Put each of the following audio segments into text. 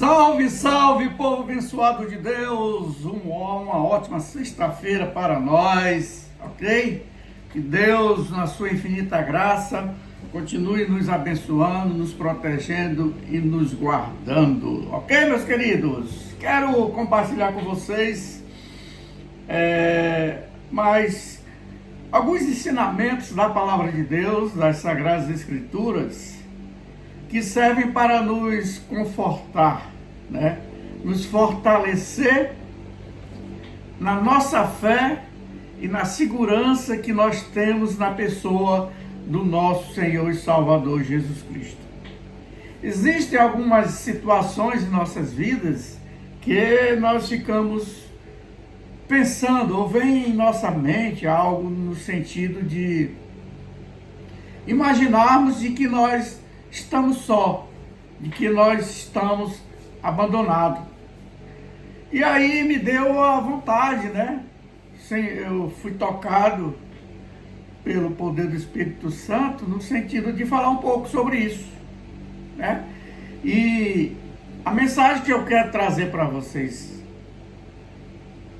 Salve, salve, povo abençoado de Deus! Uma ótima sexta-feira para nós, ok? Que Deus, na sua infinita graça, continue nos abençoando, nos protegendo e nos guardando, ok, meus queridos? Quero compartilhar com vocês mais alguns ensinamentos da Palavra de Deus, das Sagradas Escrituras, que servem para nos confortar, né? Nos fortalecer na nossa fé e na segurança que nós temos na pessoa do nosso Senhor e Salvador Jesus Cristo. Existem algumas situações em nossas vidas que nós ficamos pensando, ou vem em nossa mente algo no sentido de imaginarmos de que nós estamos só, de que nós estamos abandonados. E aí me deu a vontade, né? Eu fui tocado pelo poder do Espírito Santo no sentido de falar um pouco sobre isso, né? E a mensagem que eu quero trazer para vocês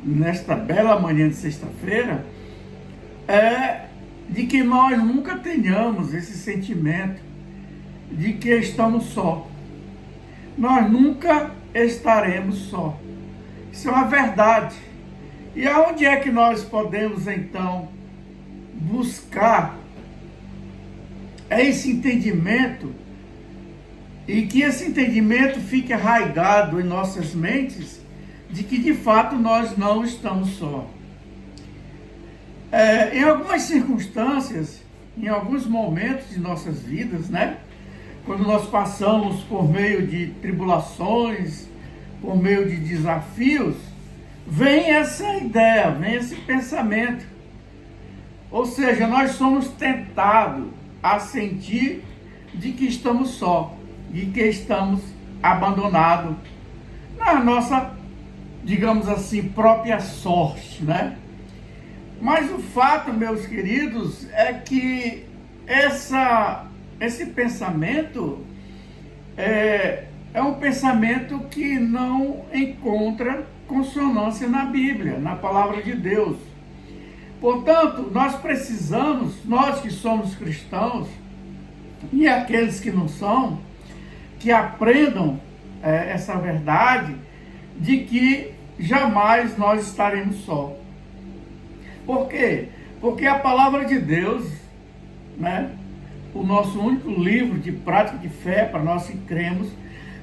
nesta bela manhã de sexta-feira é de que nós nunca tenhamos esse sentimento de que estamos só. Nós nunca estaremos só. Isso é uma verdade. E aonde é que nós podemos então buscar esse entendimento e que esse entendimento fique arraigado em nossas mentes de que de fato nós não estamos só. Em algumas circunstâncias, em alguns momentos de nossas vidas, né? Quando nós passamos por meio de tribulações, por meio de desafios, vem essa ideia, vem esse pensamento. Ou seja, nós somos tentados a sentir de que estamos só, de que estamos abandonados na nossa, digamos assim, própria sorte, né? Mas o fato, meus queridos, é que esse pensamento é um pensamento que não encontra consonância na Bíblia, na Palavra de Deus. Portanto, nós precisamos, nós que somos cristãos, e aqueles que não são, que aprendam essa verdade de que jamais nós estaremos só. Por quê? Porque a Palavra de Deus, né, o nosso único livro de prática de fé para nós que cremos,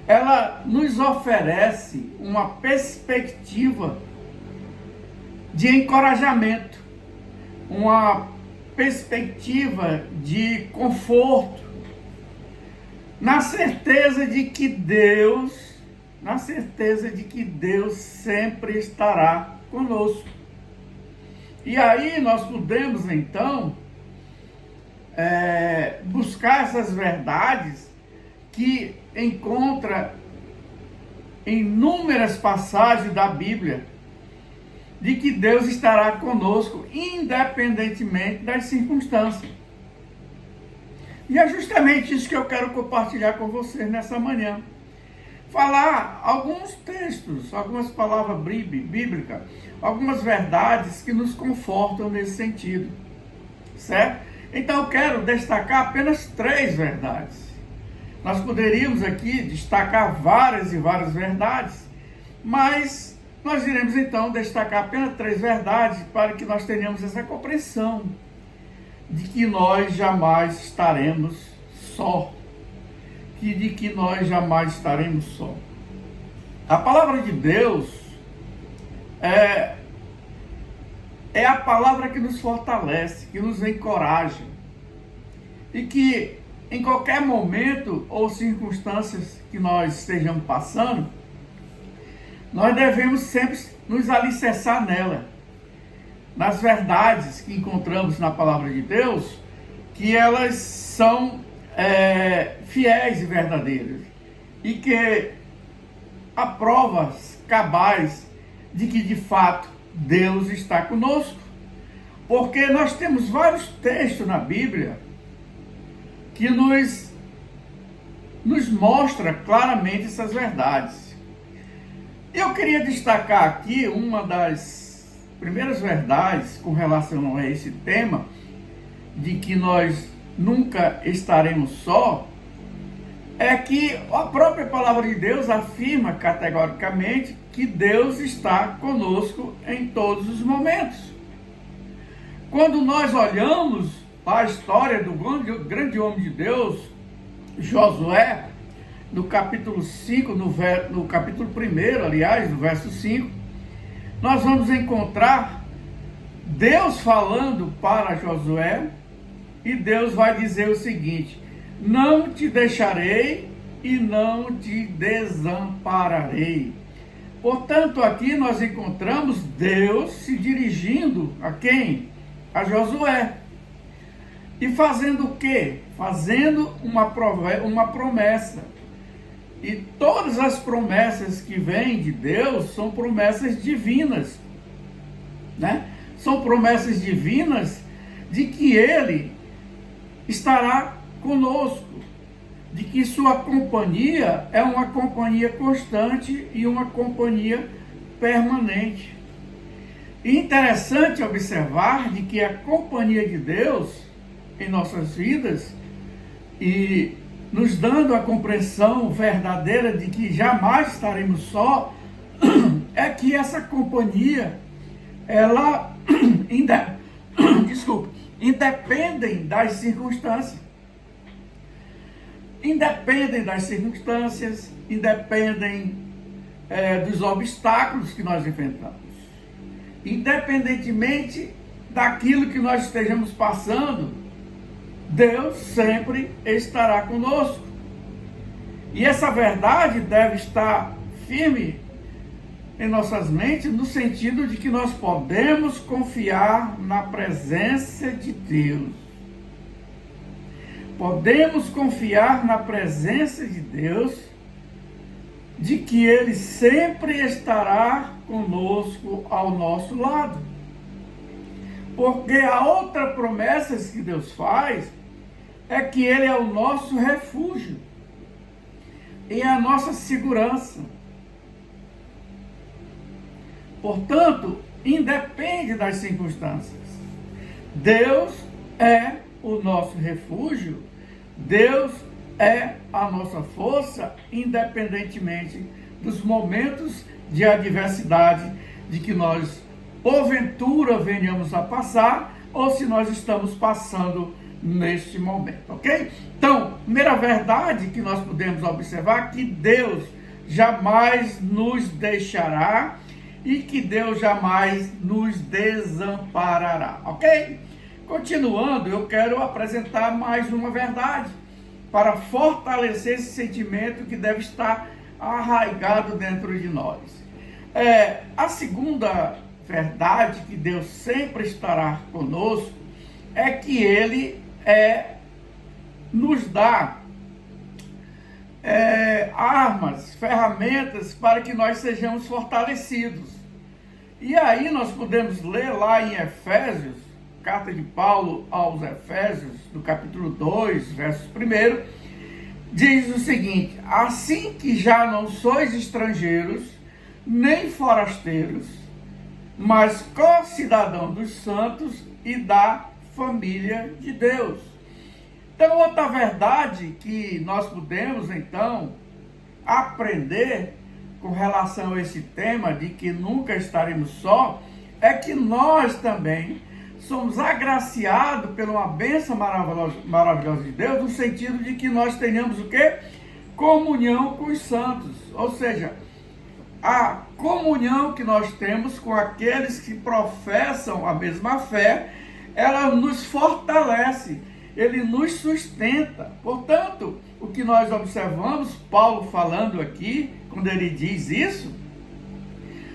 ela nos oferece uma perspectiva de encorajamento, uma perspectiva de conforto, na certeza de que Deus sempre estará conosco. E aí nós podemos então buscar essas verdades que encontra em inúmeras passagens da Bíblia, de que Deus estará conosco, independentemente das circunstâncias. E é justamente isso que eu quero compartilhar com vocês nessa manhã. Falar alguns textos, algumas palavras bíblicas, algumas verdades que nos confortam nesse sentido, certo? Então eu quero destacar apenas 3 verdades. Nós poderíamos aqui destacar várias e várias verdades, mas nós iremos então destacar apenas 3 verdades para que nós tenhamos essa compreensão de que nós jamais estaremos só. De que nós jamais estaremos só. A palavra de Deus é a palavra que nos fortalece, que nos encoraja, e que em qualquer momento ou circunstâncias que nós estejamos passando, nós devemos sempre nos alicerçar nela, nas verdades que encontramos na palavra de Deus, que elas são fiéis e verdadeiras, e que há provas cabais de que de fato Deus está conosco, porque nós temos vários textos na Bíblia que nos nos mostra claramente essas verdades. Eu queria destacar aqui uma das primeiras verdades com relação a esse tema, de que nós nunca estaremos só, é que a própria palavra de Deus afirma categoricamente que Deus está conosco em todos os momentos. Quando nós olhamos a história do grande homem de Deus, Josué, no capítulo 5, no capítulo 1, aliás, no verso 5, nós vamos encontrar Deus falando para Josué, e Deus vai dizer o seguinte: não te deixarei e não te desampararei. Portanto, aqui nós encontramos Deus se dirigindo a quem? A Josué. E fazendo o quê? Fazendo uma promessa. E todas as promessas que vêm de Deus são promessas divinas, né? São promessas divinas de que Ele estará conosco, de que sua companhia é uma companhia constante e uma companhia permanente. E interessante observar de que a companhia de Deus em nossas vidas, e nos dando a compreensão verdadeira de que jamais estaremos só, é que essa companhia, ela independem das circunstâncias. Independem das circunstâncias, independem dos obstáculos que nós enfrentamos. Independentemente daquilo que nós estejamos passando, Deus sempre estará conosco. E essa verdade deve estar firme em nossas mentes, no sentido de que nós podemos confiar na presença de Deus. Podemos confiar na presença de Deus, de que Ele sempre estará conosco ao nosso lado. Porque a outra promessa que Deus faz é que Ele é o nosso refúgio e a nossa segurança. Portanto, independe das circunstâncias. Deus é o nosso refúgio, Deus é a nossa força, independentemente dos momentos de adversidade de que nós, porventura, venhamos a passar, ou se nós estamos passando neste momento, ok? Então, primeira verdade que nós podemos observar, que Deus jamais nos deixará e que Deus jamais nos desamparará, ok? Continuando, eu quero apresentar mais uma verdade para fortalecer esse sentimento que deve estar arraigado dentro de nós. A segunda verdade, que Deus sempre estará conosco, é que Ele nos dá armas, ferramentas para que nós sejamos fortalecidos. E aí nós podemos ler lá em Efésios, carta de Paulo aos Efésios, no capítulo 2, verso 1, diz o seguinte: assim que já não sois estrangeiros, nem forasteiros, mas co-cidadão dos santos e da família de Deus. Então, outra verdade que nós podemos, então, aprender com relação a esse tema de que nunca estaremos só, é que nós também somos agraciados por uma bênção maravilhosa de Deus, no sentido de que nós tenhamos o quê? Comunhão com os santos. Ou seja, a comunhão que nós temos com aqueles que professam a mesma fé, ela nos fortalece, ele nos sustenta. Portanto, o que nós observamos, Paulo falando aqui, quando ele diz isso,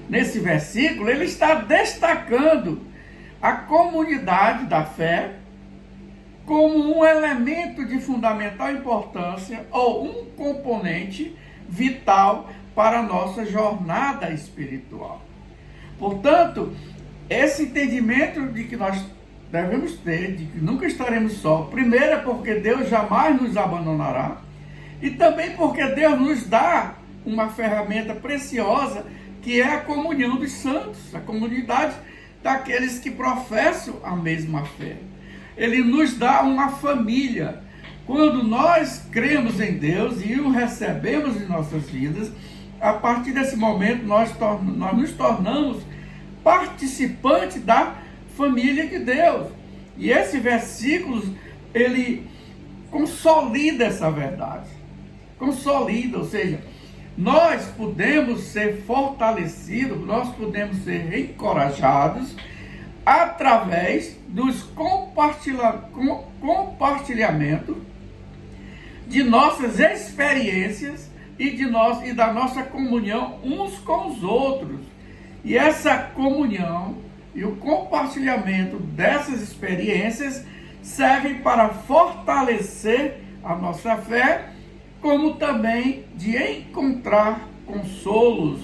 nesse versículo, ele está destacando a comunidade da fé como um elemento de fundamental importância ou um componente vital para a nossa jornada espiritual. Portanto, esse entendimento de que nós devemos ter, de que nunca estaremos só, primeiro é porque Deus jamais nos abandonará, E também porque Deus nos dá uma ferramenta preciosa, que é a comunhão dos santos, a comunidade daqueles que professam a mesma fé. Ele nos dá uma família. Quando nós cremos em Deus e o recebemos em nossas vidas, a partir desse momento nós nos tornamos participantes da família de Deus. E esse versículo, ele consolida essa verdade. Consolida, ou seja, nós podemos ser fortalecidos, nós podemos ser encorajados através dos compartilhamento de nossas experiências e da nossa comunhão uns com os outros. E essa comunhão e o compartilhamento dessas experiências servem para fortalecer a nossa fé, como também de encontrar consolos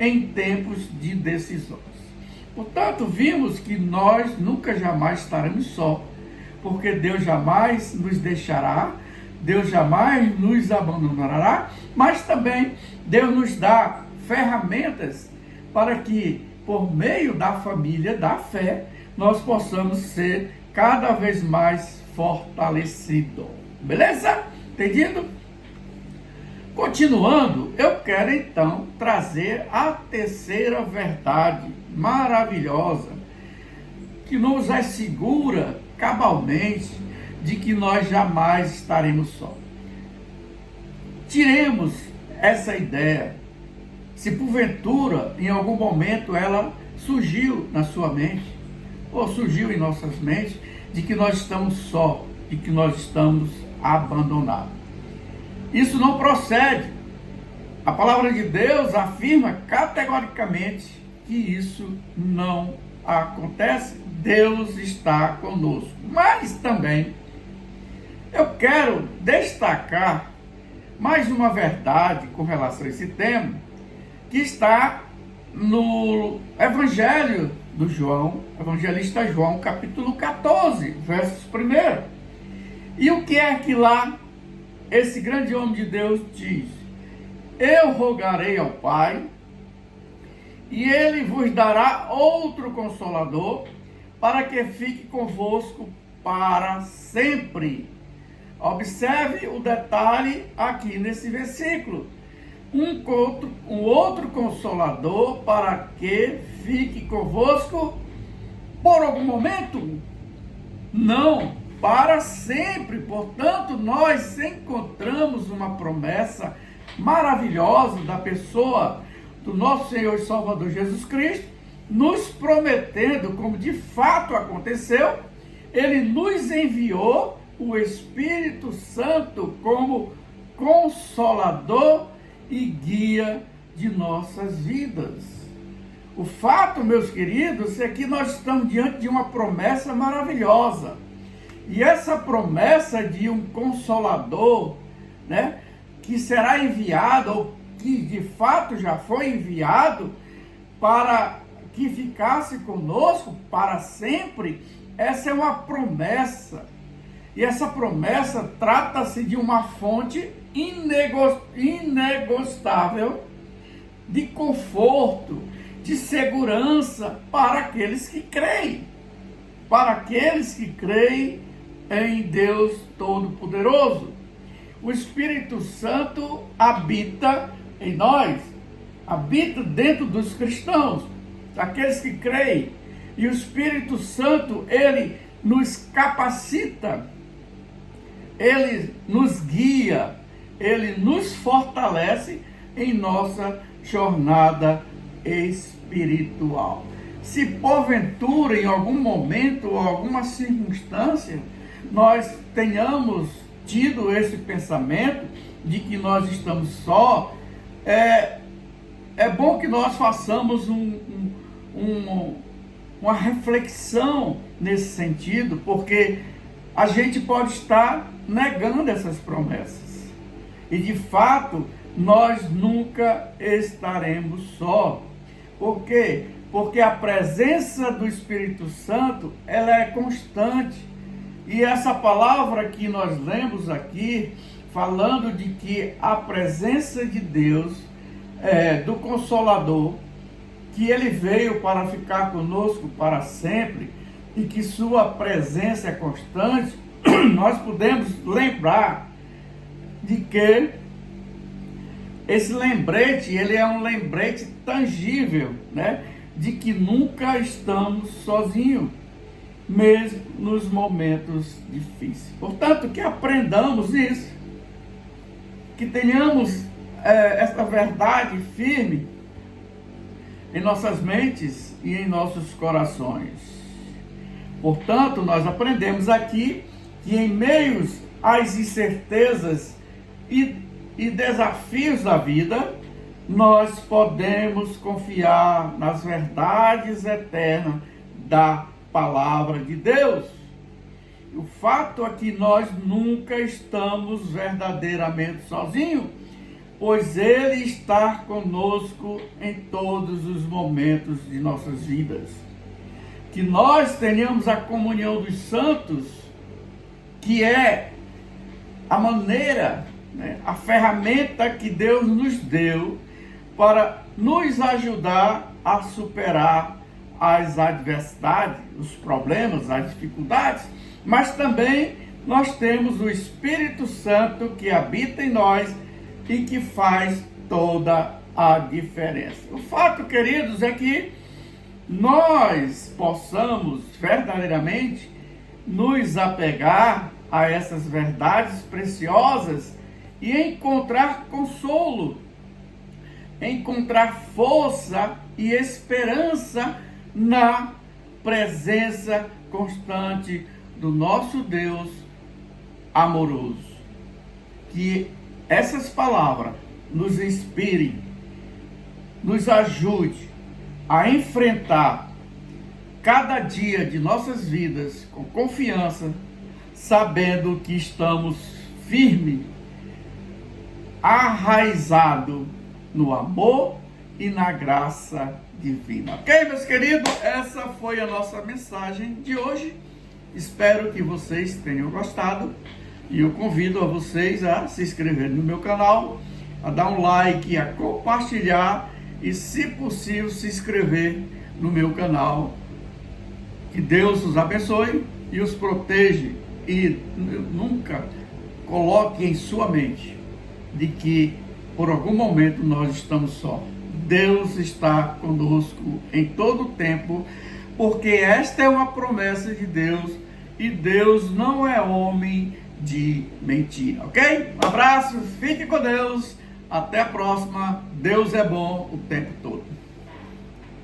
em tempos de decisões. Portanto, vimos que nós nunca jamais estaremos só, porque Deus jamais nos deixará, Deus jamais nos abandonará, mas também Deus nos dá ferramentas para que, por meio da família, da fé, nós possamos ser cada vez mais fortalecidos. Beleza? Entendido? Continuando, eu quero então trazer a terceira verdade maravilhosa, que nos assegura cabalmente de que nós jamais estaremos só. Tiremos essa ideia, se porventura em algum momento ela surgiu na sua mente, ou surgiu em nossas mentes, de que nós estamos só, de que nós estamos abandonados. Isso não procede. A palavra de Deus afirma categoricamente que isso não acontece. Deus está conosco. Mas também eu quero destacar mais uma verdade com relação a esse tema, que está no Evangelho do João, Evangelista João, capítulo 14, versos 1. E o que é que lá esse grande homem de Deus diz? Eu rogarei ao Pai, e Ele vos dará outro Consolador, para que fique convosco para sempre. Observe o detalhe aqui nesse versículo. Um outro Consolador, para que fique convosco por algum momento? Não, para sempre. Portanto, nós encontramos uma promessa maravilhosa da pessoa do nosso Senhor e Salvador Jesus Cristo, nos prometendo, como de fato aconteceu, Ele nos enviou o Espírito Santo como Consolador e guia de nossas vidas. O fato, meus queridos, é que nós estamos diante de uma promessa maravilhosa. E essa promessa de um Consolador, né, que será enviado, ou que de fato já foi enviado, para que ficasse conosco para sempre, essa é uma promessa. E essa promessa trata-se de uma fonte inegostável de conforto, de segurança para aqueles que creem. Para aqueles que creem em Deus Todo-Poderoso. O Espírito Santo habita em nós, habita dentro dos cristãos, aqueles que creem. E o Espírito Santo, ele nos capacita, ele nos guia, ele nos fortalece em nossa jornada espiritual. Se porventura, em algum momento ou alguma circunstância, nós tenhamos tido esse pensamento de que nós estamos só, é bom que nós façamos uma reflexão nesse sentido, porque a gente pode estar negando essas promessas. E de fato, nós nunca estaremos só. Por quê? Porque a presença do Espírito Santo, ela é constante. E essa palavra que nós lemos aqui falando de que a presença de Deus, do Consolador, que ele veio para ficar conosco para sempre e que sua presença é constante, nós podemos lembrar de que esse lembrete, ele é um lembrete tangível, né? De que nunca estamos sozinhos, mesmo nos momentos difíceis. Portanto, que aprendamos isso, que tenhamos essa verdade firme em nossas mentes e em nossos corações. Portanto, nós aprendemos aqui que em meios às incertezas e desafios da vida, nós podemos confiar nas verdades eternas da palavra de Deus. O fato é que nós nunca estamos verdadeiramente sozinhos, pois Ele está conosco em todos os momentos de nossas vidas. Que nós tenhamos a comunhão dos santos, que é a maneira, a ferramenta que Deus nos deu para nos ajudar a superar as adversidades, os problemas, as dificuldades, mas também nós temos o Espírito Santo que habita em nós e que faz toda a diferença. O fato, queridos, é que nós possamos verdadeiramente nos apegar a essas verdades preciosas e encontrar consolo, encontrar força e esperança na presença constante do nosso Deus amoroso. Que essas palavras nos inspirem, nos ajude a enfrentar cada dia de nossas vidas com confiança, sabendo que estamos firmes, arraizado no amor e na graça divina. Ok, meus queridos? Essa foi a nossa mensagem de hoje. Espero que vocês tenham gostado e eu convido a vocês a se inscreverem no meu canal, a dar um like, a compartilhar e, se possível, se inscrever no meu canal. Que Deus os abençoe e os proteja e nunca coloque em sua mente de que por algum momento nós estamos só. Deus está conosco em todo o tempo, porque esta é uma promessa de Deus e Deus não é homem de mentira, ok? Um abraço, fique com Deus, até a próxima. Deus é bom o tempo todo.